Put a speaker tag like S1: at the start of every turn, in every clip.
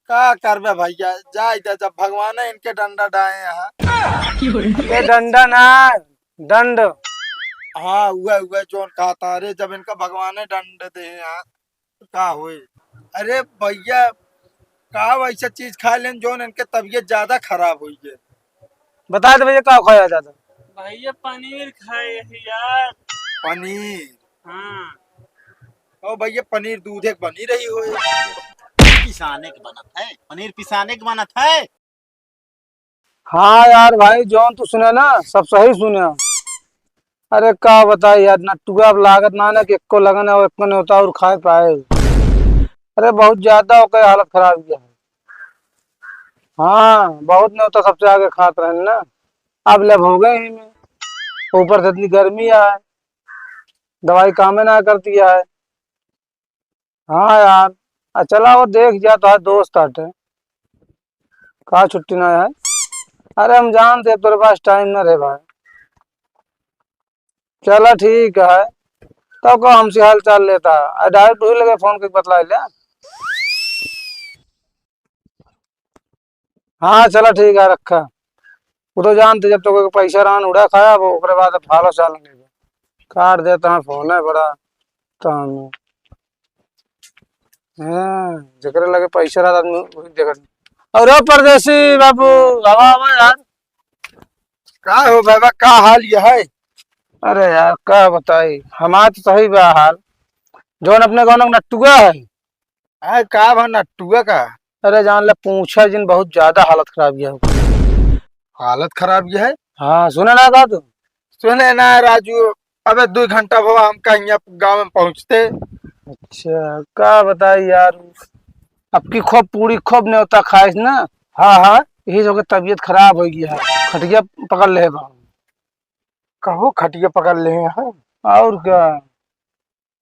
S1: का करबे भैया, जाए जब भगवान ने इनके डंडा डाए यहाँ।
S2: ये डंडा ना, दंड।
S1: हाँ हुआ जोन कहा था। अरे जब इनका भगवान ने दंड दे यहाँ तो का हुए। अरे भैया, का वैसा चीज खा लें जोन इनके तबीयत ज्यादा खराब हुई है।
S2: बता दे भैया क्या खाया जाता।
S3: भैया पनीर खाए हैं यार।
S1: पनीर?
S3: हाँ।
S1: ओ भैया, पनीर दूधे बनी रही हो।
S4: पिसाने के बनत है, पनीर पिसाने के बनत है।
S2: हाँ यार भाई, जौन तू सुने ना सब सही सुने। अरे का बता यार, नट्टुआ अब लागत ना ना कि एको लगन है और एको नहीं होता और खाए पाए। अरे बहुत ज्यादा हो गई, हालत खराब किया है। हाँ बहुत नहीं होता, सबसे आगे खात रहे ना। अब लब हो गए ही में, ऊपर से इतनी गर्मी है, दवाई काम ना करती है। हाँ यार, चला वो देख जा तो दोस्त आटे कहा छुट्टी ना है। अरे हम जानते तेरे पास टाइम ना रहे भाई। चला ठीक है, तब को हमसे हाल चाल लेता डायरेक्ट वही लगे फोन करके बतला ले। हाँ चला ठीक है, रखा। वो तो जानते जब तो कोई पैसा रान उड़ा खाया वो ओकरे बाद फालो चाल काट देता है फोन है बड़ा। तो हाँ जकरे लगे पैसा रहा आदमी वही जगह। और ओ परदेसी बाबू, हवा हवा यार।
S1: का हो बाबा, का हाल यह है?
S2: अरे यार क्या बताई, हमारा तो सही बा हाल। जोन अपने गाँव में नट्टुआ है।
S1: अरे का भा नट्टुआ का?
S2: अरे जान ले पूछा जिन बहुत ज्यादा हालत खराब गया।
S1: हालत खराब यह है?
S2: हाँ सुने ना का तू।
S1: सुने ना राजू, अबे 2 घंटा हुआ हम कहीं गाँव में पहुँचते।
S2: अच्छा क्या बताई यार, अब की खूब पूरी खूब न्योता खाइस ना।
S1: हाँ हाँ।
S2: यही जो कि तबीयत खराब हो गया है, खटिया पकड़ ले बा।
S1: कहो खटिया पकड़ ले हैं?
S2: और क्या।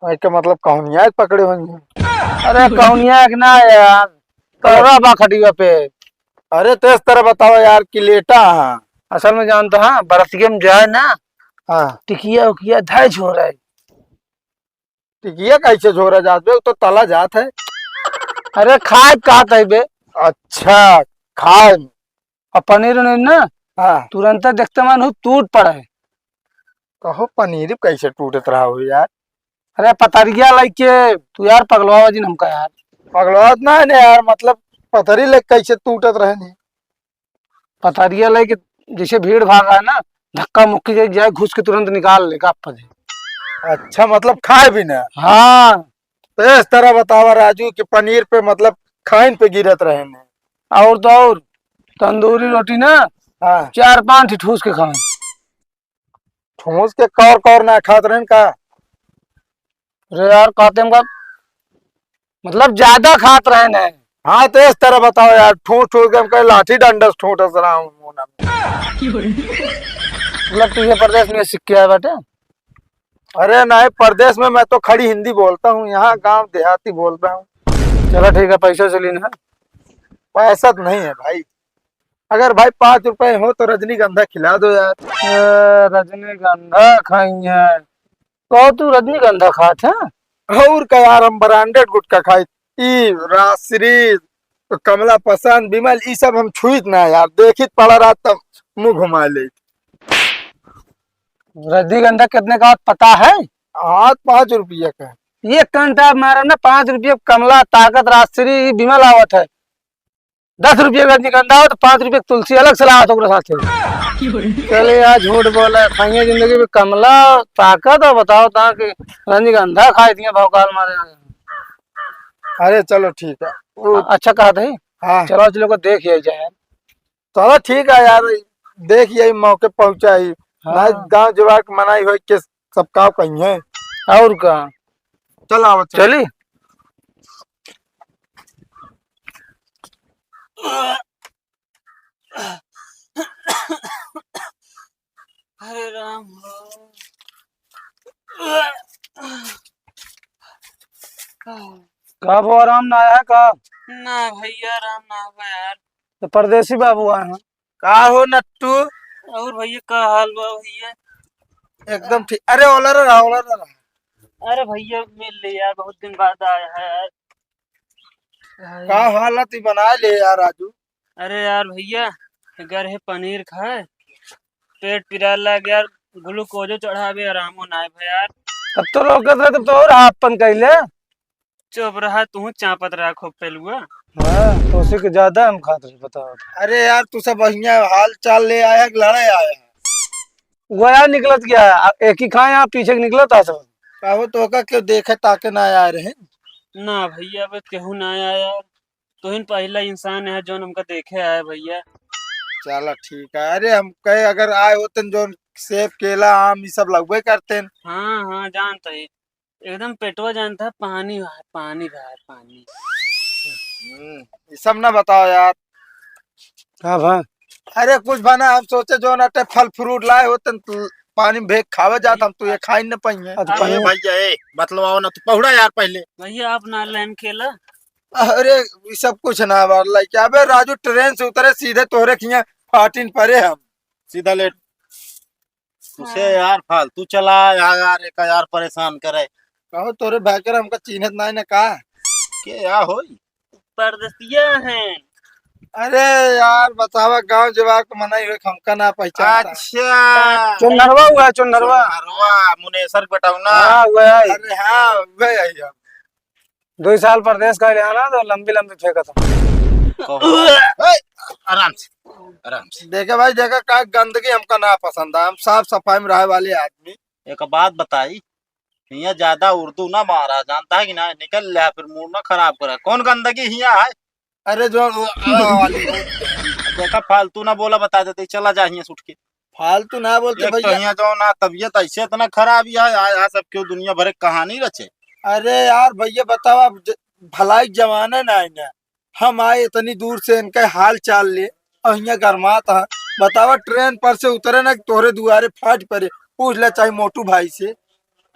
S1: इसका मतलब कौनिया पकड़े हुए हैं।
S2: अरे कौनिया एक ना यार, तोरा बा खटिया पे।
S1: अरे तो इस तरह बताओ यार कि लेटा। हाँ
S2: असल में जानता हाँ, बरसिए में जाए ना
S1: हाँ।
S2: टिकिया उकिया धैज हो रहा है।
S1: टिकिया कैसे झोरा जात बे, वो तो तला जात है।
S2: अरे खाए कहा तय बे।
S1: अच्छा, खाए।
S2: और पनीर उनीर ना
S1: हाँ।
S2: तुरंत देखते मन टूट पड़े।
S1: कहो पनीर कैसे टूटत रहा हो यार?
S2: अरे पतरिया लइके तू यार पगलवा जी हमका यार।
S1: पगलवात ना है ना यार, मतलब पथरी ले कैसे टूटत रहे नहीं।
S2: पतरिया लइके जैसे भीड़ भागा है ना, धक्का मुक्की के जाए घुस के तुरंत निकाल लेगा आप।
S1: अच्छा मतलब खाए भी ना।
S2: हाँ।
S1: तो इस तरह बतावा राजू कि पनीर पे मतलब खाइन पे गिरत रहे ने।
S2: और तो और तंदूरी रोटी ना
S1: हाँ।
S2: 4-5 ठूस के खाए।
S1: ठूस के कौर कौर ना खात रहे का?
S2: अरे यार कहते हम मतलब ज्यादा खात रहे न।
S1: हाँ तो इस तरह बताओ यार, ठूस ठूस के हम कहे लाठी डंडस ठूटस रहा हूँ मुंह में।
S2: मतलब तुझे प्रदेश में सिक्के आए बाटे।
S1: अरे नहीं, प्रदेश में मैं तो खड़ी हिंदी बोलता हूँ, यहाँ गांव देहाती बोल रहा हूँ।
S2: चलो ठीक है, पैसा से लेना है।
S1: पैसा तो नहीं है भाई। अगर भाई 5 रुपए हो तो रजनीगंधा खिला दो यार।
S2: रजनीगंधा खाई है तो तू रजनीगंधा खात है।
S1: और का यार, हम ब्रांडेड गुटखा खाई। ई राश्री, तो कमला पसंद, विमल, ई सब हम छुईत ना यार, देखित पड़ा रहा तब मुंह घुमा ले।
S2: रजनीगंधा कितने का पता है?
S1: आज 5 रुपया का।
S2: ये कंटा मारा ना 5 रुपये कमला ताकत राजश्री विमल आवत है। 10 रुपये रजनीगंधा हो तो 5 रुपये तुलसी अलग से लावत ओकरे साथे। चले यार झूठ बोला खाइए जिंदगी में कमला ताकत और बताओ ता कि रजनीगंधा खाई दिए भौकाल मारे।
S1: अरे चलो ठीक है वो।
S2: अच्छा कहा था।
S1: हाँ
S2: चलो चलो को देख ही जाए।
S1: चलो ठीक है यार, देख यही मौके पहुंचाई ना।
S2: हाँ
S1: गांव जवाक मनाई हो के सब का कहीं है।
S2: और का।
S1: चल आओ चल।
S2: चली।
S3: हरे राम हो।
S2: का वो आराम ना आया है का?
S3: ना भैया राम ना होगा यार।
S2: तो परदेसी बाबू आए हैं।
S1: का हो नट्टू?
S3: और भैया का हाल बा भैया?
S1: एकदम ठीक। अरे ओलर रहा, ओलर रहा।
S3: अरे भैया मिल ले यार, बहुत दिन बाद आया है यार।
S1: का हालत ही बना ले यार राजू।
S3: अरे यार भैया, अगर है पनीर खाए पेट पिरा लग यार, ग्लूकोजो चढ़ावे आराम हो ना है यार।
S2: तब तो रोकत रहे तब तो और आपन कैले।
S3: चुप रहा तू, चापत रहा खूब पेलुआ।
S2: हाँ तो उसी के ज्यादा हम खाते हैं, बताओ।
S1: अरे यार तू सब बढ़िया हाल चाल ले आया कि लड़े आया है?
S2: वो यार निकलत गया है, एक ही खाए यहाँ पीछे निकला था सब।
S1: कहो तो का क्यों देखे ताके ना आ रहे हैं?
S3: ना भैया बस केहू ना आया यार, तू ही पहला इंसान है जो हमका देखे आया भैया।
S1: चलो ठीक है। अरे हम कहे अगर आए होते जो सेब केला आम ये सब लगवे करते हैं।
S3: हाँ हाँ जानता ही, एकदम पेटवा जानता है, पानी भाई पानी भाई पानी।
S1: ये सब ना बताओ यार।
S2: हाँ भाई।
S1: अरे कुछ बना हम सोचे जो ना फल फ्रूट लाए होते तो पानी में भेग खावे जाता हम तो ये खा ही न पाइए।
S2: अब तो
S4: ए
S2: पनीर-
S4: भैया ए बतलवाओ ना तो पहुड़ा यार पहले।
S3: भैया आप ना लाइन खेला।
S1: अरे ये सब कुछ ना वाला क्या बे राजू ट्रेन से उतरे सीधे तोहरे खिया फाटिन परे हम।
S4: सीधा लेट तुसे यार फालतू चला यार एक यार परेशान करे
S1: कहो तोरे भाकर हमका चिन्हत नहीं ना का।
S4: के या होई।
S3: परदसिया है।
S1: अरे यार बतावा गांव जवाब को मनाई हुई हमका ना पहचानता।
S4: अच्छा
S2: चुनरवा हुआ है, चुनरवा।
S4: अरवा मुनेसर बेटाऊ ना।
S2: हाँ हुआ है।
S1: अरे हाँ वही है हम।
S2: 2 साल परदेश का ना तो लंबी लंबी फेंका था।
S4: ए, आराम से आराम से।
S1: देखे भाई देखा का गंदगी हमका ना पसंद है। हम साफ सफाई में रहे वाले आदमी।
S4: एक बात बताई, हिया ज्यादा उर्दू ना मारा जानता है कि ना, निकल लिया फिर मूड ना खराब करा। कौन गंदगी हिया है?
S1: अरे जो वाली
S4: देखा फालतू ना बोला, बता देते चला जा हिया सुट के।
S1: फालतू ना बोलते
S4: एक तो
S1: भैया।
S4: हिया जो ना तबीयत ऐसे इतना खराब है यहाँ सब क्यों दुनिया भर की कहानी रचे।
S1: अरे यार भैया बताओ अब भलाई जमाना ना है ना। हम आए इतनी दूर से इनके हाल चाल ले और यहाँ गर्मात है। बतावा ट्रेन पर से उतरे ना तोरे दुआरे फाट पड़े पूछ ले चाहे मोटू भाई से।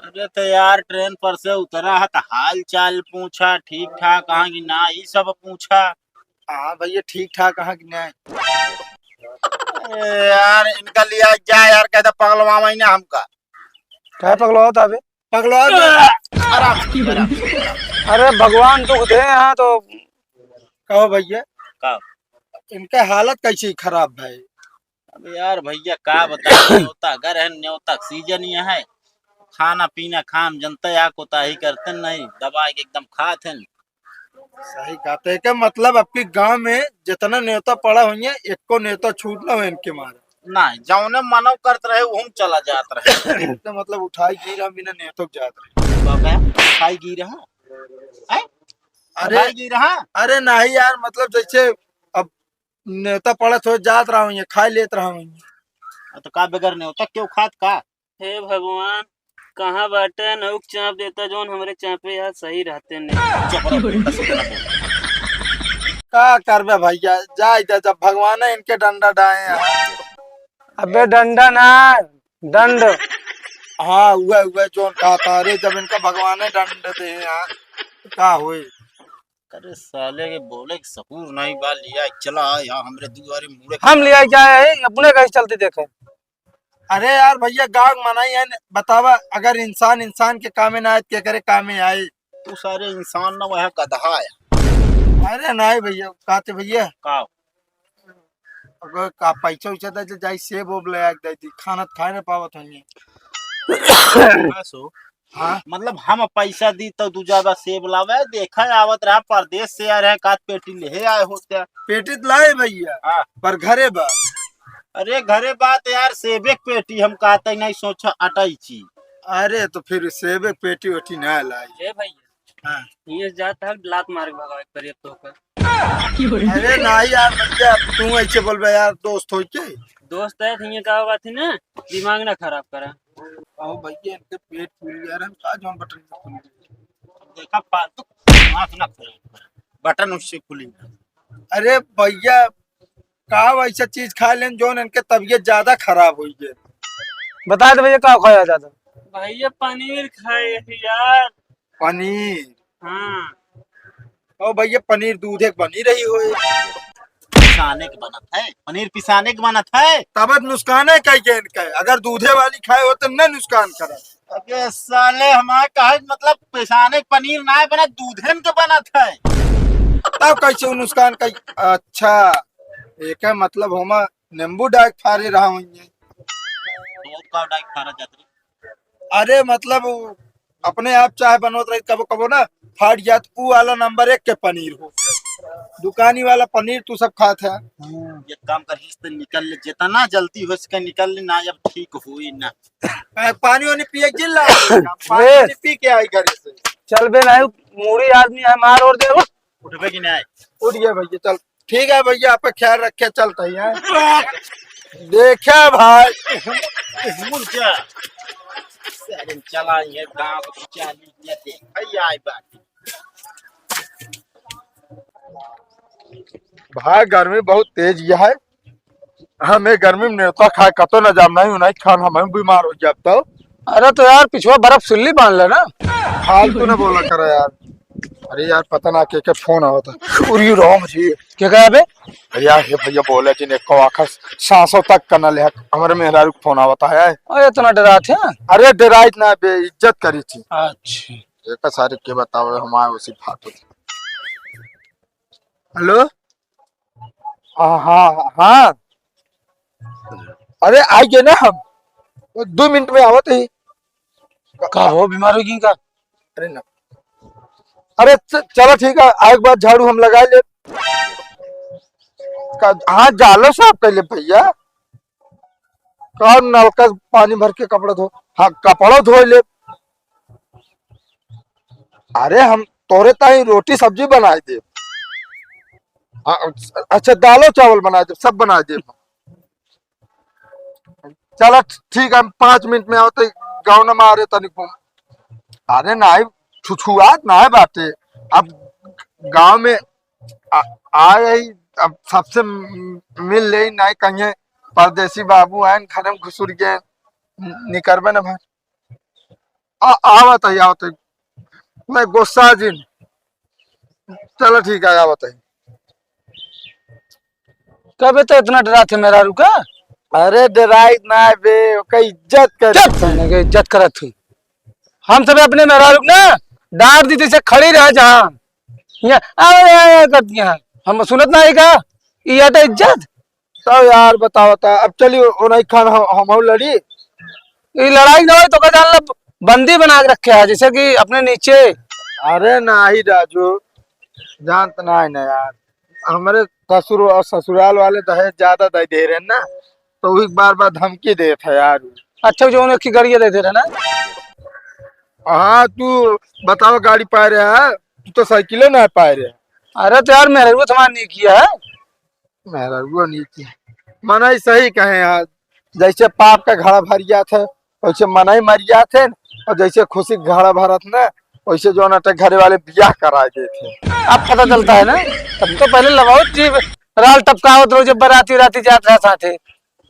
S4: अरे तो यार ट्रेन पर से उतरा है तो हाल चाल पूछा, ठीक ठाक कहाँ की ना ये सब पूछा।
S1: हाँ भैया ठीक ठाक कहाँ की नहीं।
S4: अरे यार इनका लिया जा यार, कहता पगलवा महीना हमका।
S2: क्या पगला होता अबे?
S1: पगला
S4: आराम से, आराम से।
S2: अरे भगवान दुख दे यहाँ तो।
S1: कहो भैया
S4: का
S1: इनके हालत कैसी खराब भाई।
S4: अब यार भैया का बता, न्योता घर है, न्योता सीजन ही है। खाना पीना खाम जनता या कोता ही करते नहीं, दबा के एकदम खाते हैं।
S1: सही कहते हैं। क्या मतलब आपके गांव में जितना न्योता पड़ा हुई है एक को न्योता छूट ना हो इनके मारे।
S4: नहीं जौने मानव करते रहे वो हम चला जात रहे।
S1: तो मतलब उठाई गिरा बिना न्योता जात रहे।
S4: बाबा खाई गी रहा है?
S1: अरे
S4: खाई गी रहा।
S1: अरे नहीं यार मतलब जैसे अब न्योता पड़ा तो जात रहा हूँ खा लेत रहा हूँ।
S4: तो का बगैर न्योता क्यों खात का?
S3: हे भगवान, कहाँ बाटे नौक चाप देता जोन हमरे चापे यार सही रहते नहीं।
S4: चुप रहो, उल्टा सीधा ना बोल।
S1: का करबे भैया जा इधर जब भगवान है इनके डंडा डाए हैं।
S2: अबे डंडा ना, दंड।
S1: हाँ हुआ जो कहता अरे जब इनका भगवान है दंड दे यार का हुई।
S4: अरे साले के बोले के सहूर नहीं बा, लिया चला यहाँ हमरे दुआरे मुड़े।
S2: हम लिया जाए है अपने कैसे चलते देखे।
S1: अरे यार भैया गाँव मनाई है बतावा अगर इंसान इंसान के कामे ना आए क्या करे कामे आए।
S4: तू सारे इंसान ना वह गधा है।
S1: अरे नहीं भैया कहते भैया
S4: का
S1: अगर का पैसा वैसा दे तो जाई सेब ओब ले आके दी खाना तो खाए ना पावत होनी।
S4: सो
S1: हाँ
S4: मतलब हम पैसा दी तो तू ज्यादा सेब लावे, देखा आवत रहा परदेश से आ रहे काट पेटी ले आए होते।
S1: पेटी तो लाए भैया
S4: हाँ।
S1: पर घरे बा।
S4: अरे घरे बात यार, सेबे के पेटी हम कहते नहीं सोचा अटाई चीज।
S1: अरे तो फिर सेब एक पेटी वेटी ना लाई।
S3: हे भैया
S1: हाँ।
S3: ये जाता है लात मार के भगावे पर तो का।
S1: अरे नहीं यार भैया तू ऐसे बोल बे यार दोस्त हो के।
S3: दोस्त है ये का बात थी ना, दिमाग ना खराब करा।
S1: आओ भैया इनके पेट फूल गया रे का जोन बटन से खुल गया।
S4: देखा फालतू आँख ना खराब कर, बटन उससे खुली।
S1: अरे भैया का वैसा चीज खा लेन जोन इनके तबीयत ज्यादा खराब हुई है।
S2: बता दे भैया क्या खाया जाता।
S3: भैया पनीर खाए थे यार।
S1: पनीर।
S3: हाँ
S1: ओ भैया पनीर दूध एक बनी रही हो
S4: पिसाने के बनत है, पनीर पिसाने के बनत है।
S1: तब नुकसान है कहीं के इनका अगर दूधे वाली खाए हो तो न नुकसान करे।
S4: अबे साले हमारे कहा मतलब पिसाने के पनीर ना बना, दूधे के बनत है।
S1: तब कैसे नुकसान कई। अच्छा एक है मतलब हम नींबू डाइक फारे रहा हूँ ये।
S4: तो वो का डाइक खाना जात रही।
S1: अरे मतलब वो अपने आप चाय बनवत रही कबो कबो ना फाट जात ऊ वाला नंबर 1 के पनीर हो। दुकानी वाला पनीर तू सब खात है।
S4: ये काम कर हिस्से निकल ले जितना जल्दी हो सके निकल ले ना जब ठीक हुई ना।
S1: पानी वानी पिए जिल्ला पानी
S2: ए,
S1: वानी पी के आई घर से।
S2: चल बे नहीं मूड़ी आदमी है मार और दे
S4: उठबे कि नहीं।
S1: उठ गया भैया चल। ठीक है भैया आप ख्याल रखे चलता है। देखा भाई
S4: मुर्जा सारे चला ये गांव को चाली ये देख भैया आई बात।
S1: भाई गर्मी बहुत तेज यह है। हमें गर्मी में नेता खाए कतो न जाम नहीं नहीं खान हम बीमार हो जाब तो।
S2: अरे तो यार पिछवा बर्फ सुल्ली बांध लेना।
S1: फालतू न बोला करो यार। अरे यार पता ना के फोन आवा था उरी रोम जी।
S2: क्या कहा बे?
S1: भैया हे भैया बोले जी ने को आखस सांसों तक कनल है हमारे मेहरारू को फोन आवता है।
S2: अरे इतना डरा थे।
S1: अरे डराइत ना बे इज्जत करी थी।
S2: अच्छा
S1: एक सारे के बताओ हमारे उसी फाटो। हेलो हाँ हाँ हाँ अरे आई गए ना हम 2 मिनट में आवत ही।
S2: का हो बीमार होगी का?
S1: अरे ना अरे चलो ठीक है एक बार झाड़ू हम लगा ले। हाँ जालो साफ कर ले भैया। कौन नलका पानी भर के कपड़ा धो। हाँ कपड़ा धो ले। अरे हम तोरे ताई रोटी सब्जी बनाए दे। हाँ, अच्छा दालो चावल बना दे सब बना दे। चलो ठीक है 5 मिनट में आओ तो गाँव न मारे तनिक। अरे ना छुछुआत ना है बातें। अब गांव में आ गई अब सबसे मिल ले नहीं कहीं परदेसी बाबू हैं घर में घुसुर गए निकरबे ना भाई। आवत है आवत है मैं गुस्सा जिन। चलो ठीक है आवत है।
S2: कब तो इतना डरा थे मेरा रुका?
S1: अरे डराई ना बे ओका इज्जत कर।
S2: मैंने के इज्जत करत थी। हम सब अपने मेरा रुक ना डांट दी से खड़ी रह जहाँ यहाँ करती हैं हम सुनत ना का ये तो इज्जत।
S1: तो यार बताओ था अब चलिए उन्हीं खान हम लड़ी।
S2: ये लड़ाई ना हो तो क्या जान लो बंदी बना के रखे है जैसे कि अपने नीचे।
S1: अरे ना ही राजू जानत ना है ना यार हमारे ससुर और ससुराल वाले दहेज ज्यादा दे रहे हैं ना तो वही बार बार धमकी देते है यार।
S2: अच्छा जो उन्हें की गाड़ियाँ देते रहे ना।
S1: हाँ तू बताओ गाड़ी पा रहा है तू तो साइकिल ना पा रहा।
S2: अरे तो यार मेरे को तुम्हारा नहीं किया है।
S1: मेरा वो नहीं किया मना ही सही कहे यार। जैसे पाप का घड़ा भर गया था वैसे मना ही मर गया थे और जैसे खुशी का घड़ा भरत ना वैसे जो ना घरे वाले ब्याह करा गए थे।
S2: अब पता चलता है ना तब तो पहले लगाओ जी राल टपकावत रहो जब बराती राती जात रहा साथे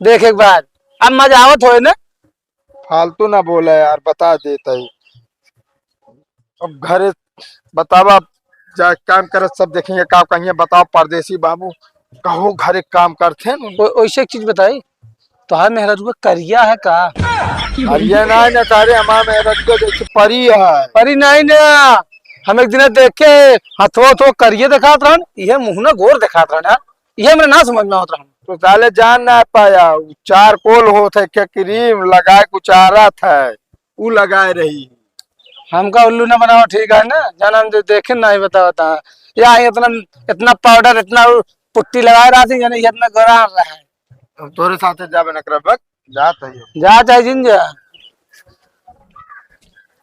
S2: देख एक बार अब मजा आवत हो ना।
S1: फालतू ना बोला यार बता देता ही। अब घरे बतावा जा काम कर सब देखेंगे का कहिए बताओ परदेसी बाबू कहो घरे काम करते हैं
S2: वैसे एक चीज बताई तो हाँ मेहरा रुआ करिया है का?
S1: अरे ना तारे हमारा मेरा जैसे परी है।
S2: परी नहीं ना हम एक दिन देखे हथवा तो करिए दिखात रहन ये मुंह ना गोर दिखात रहन यार ये मेरे ना समझ में आवत रहन।
S1: तो साले जान ना पाया चार कोल होते के क्रीम लगाए कुछ आ रहा था वो लगाए रही।
S2: हमका उल्लू ना बनाओ ठीक है ना जाना देखे ना ही बताता या इतना इतना पाउडर इतना पुट्टी लगा रहा थी यानी इतना गोरा रहा है।
S1: तोरे साथ जाबे न करब जात है
S2: जा चाहे जिन जा।